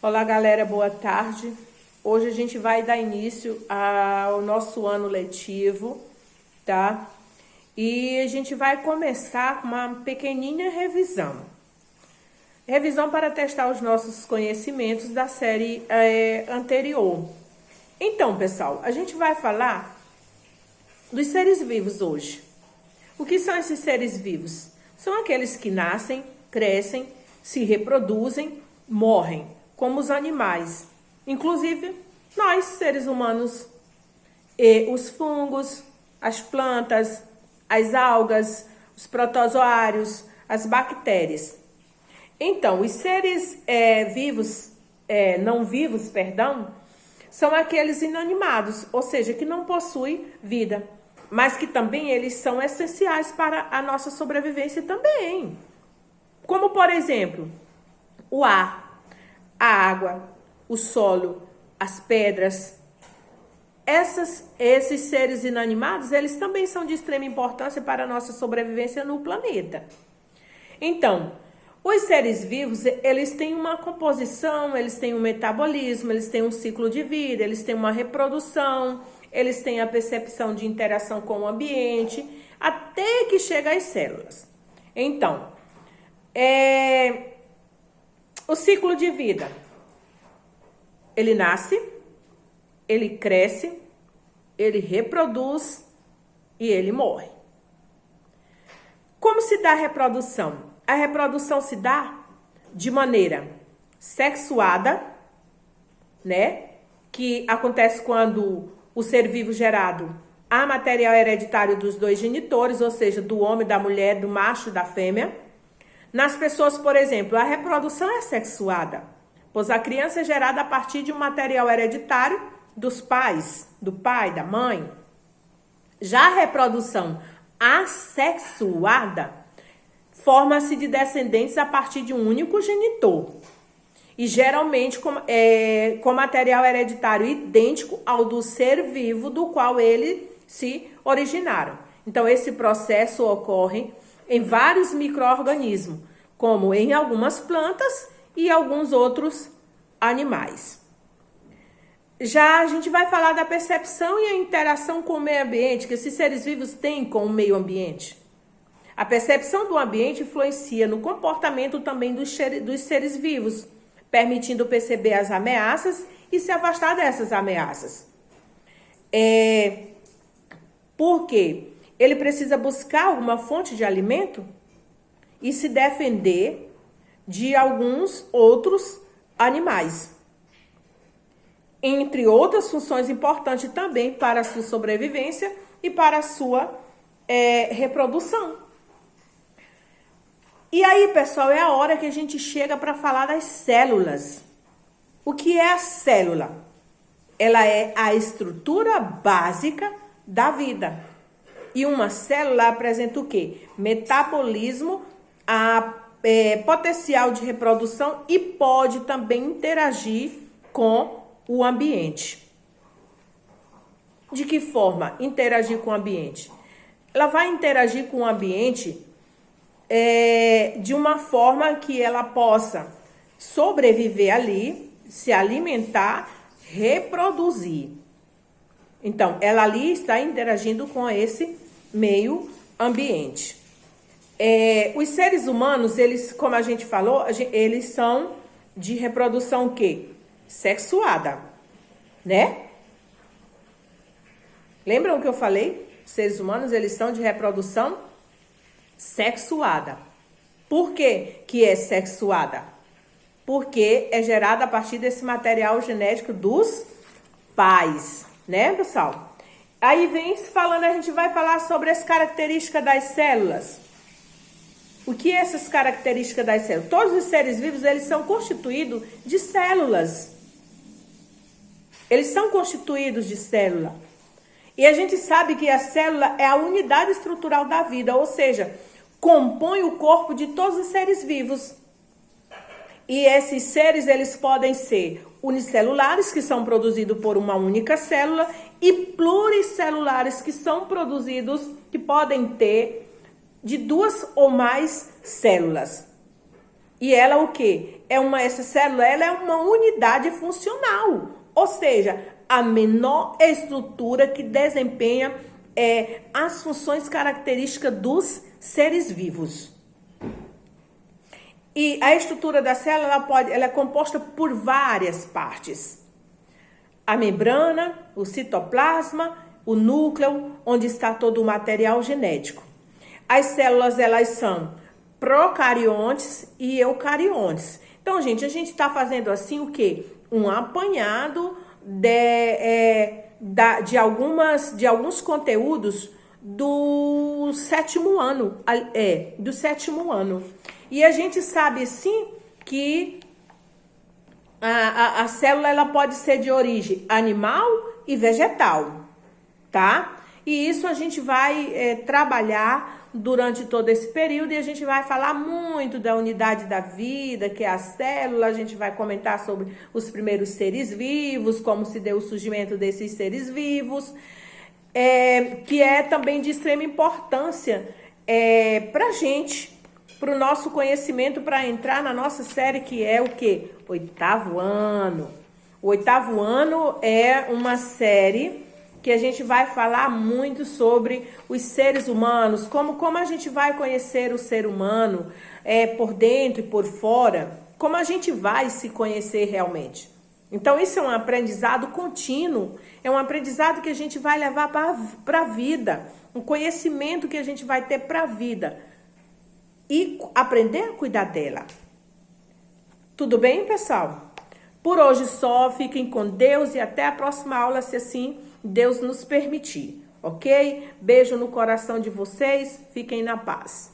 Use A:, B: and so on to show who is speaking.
A: Olá, galera, boa tarde. Hoje a gente vai dar início ao nosso ano letivo, tá? E a gente vai começar com uma pequenininha revisão. Revisão para testar os nossos conhecimentos da série anterior. Então, pessoal, a gente vai falar dos seres vivos hoje. O que são esses seres vivos? São aqueles que nascem, crescem, se reproduzem, morrem, como os animais, inclusive nós, seres humanos, e os fungos, as plantas, as algas, os protozoários, as bactérias. Então, os seres não vivos, são aqueles inanimados, ou seja, que não possuem vida, mas que também eles são essenciais para a nossa sobrevivência também. Como, por exemplo, o ar, a água, o solo, as pedras. Esses seres inanimados, eles também são de extrema importância para a nossa sobrevivência no planeta. Então, os seres vivos, eles têm uma composição, eles têm um metabolismo, eles têm um ciclo de vida, eles têm uma reprodução, eles têm a percepção de interação com o ambiente, até que chega às células. Então, o ciclo de vida, ele nasce, ele cresce, ele reproduz e ele morre. Como se dá a reprodução? A reprodução se dá de maneira sexuada, né? Que acontece quando o ser vivo gerado há material hereditário dos dois genitores, ou seja, do homem, da mulher, do macho e da fêmea. Nas pessoas, por exemplo, a reprodução é sexuada, pois a criança é gerada a partir de um material hereditário dos pais, do pai, da mãe. Já a reprodução assexuada forma-se de descendentes a partir de um único genitor e geralmente com material hereditário idêntico ao do ser vivo do qual eles se originaram. Então, esse processo ocorre em vários micro-organismos, como em algumas plantas e alguns outros animais. Já a gente vai falar da percepção e a interação com o meio ambiente que esses seres vivos têm com o meio ambiente. A percepção do ambiente influencia no comportamento também dos seres vivos, permitindo perceber as ameaças e se afastar dessas ameaças. Por quê? Ele precisa buscar alguma fonte de alimento e se defender de alguns outros animais. Entre outras funções importantes também para a sua sobrevivência e para a sua reprodução. E aí, pessoal, é a hora que a gente chega para falar das células. O que é a célula? Ela é a estrutura básica da vida. E uma célula apresenta o quê? Metabolismo, potencial de reprodução e pode também interagir com o ambiente. De que forma interagir com o ambiente? Ela vai interagir com o ambiente de uma forma que ela possa sobreviver ali, se alimentar, reproduzir. Então, ela ali está interagindo com esse meio ambiente. Os seres humanos, eles, como a gente falou, eles são de reprodução o quê? Sexuada, né? Lembram o que eu falei? Os seres humanos, eles são de reprodução sexuada. Por que é sexuada? Porque é gerada a partir desse material genético dos pais, né, pessoal? Aí vem falando, a gente vai falar sobre as características das células. O que é essas características das células? Todos os seres vivos, eles são constituídos de células. Eles são constituídos de célula. E a gente sabe que a célula é a unidade estrutural da vida, ou seja, compõe o corpo de todos os seres vivos. E esses seres, eles podem ser unicelulares, que são produzidos por uma única célula, e pluricelulares, que são produzidos, que podem ter de 2 ou mais células. E ela o quê? Essa célula ela é uma unidade funcional, ou seja, a menor estrutura que desempenha as funções características dos seres vivos. E a estrutura da célula ela é composta por várias partes. A membrana, o citoplasma, o núcleo, onde está todo o material genético. As células elas são procariontes e eucariontes. Então, gente, a gente está fazendo assim o quê? Um apanhado de alguns conteúdos do sétimo ano. Do sétimo ano. E a gente sabe, sim, que a célula ela pode ser de origem animal e vegetal, tá? E isso a gente vai trabalhar durante todo esse período e a gente vai falar muito da unidade da vida, que é a célula, a gente vai comentar sobre os primeiros seres vivos, como se deu o surgimento desses seres vivos, que é também de extrema importância pra gente, para o nosso conhecimento, para entrar na nossa série, que é o quê? Oitavo ano. O oitavo ano é uma série que a gente vai falar muito sobre os seres humanos, como a gente vai conhecer o ser humano por dentro e por fora, como a gente vai se conhecer realmente. Então, isso é um aprendizado contínuo, é um aprendizado que a gente vai levar para a vida, um conhecimento que a gente vai ter para a vida e aprender a cuidar dela. Tudo bem, pessoal? Por hoje só, fiquem com Deus e até a próxima aula, se assim Deus nos permitir, ok? Beijo no coração de vocês, fiquem na paz.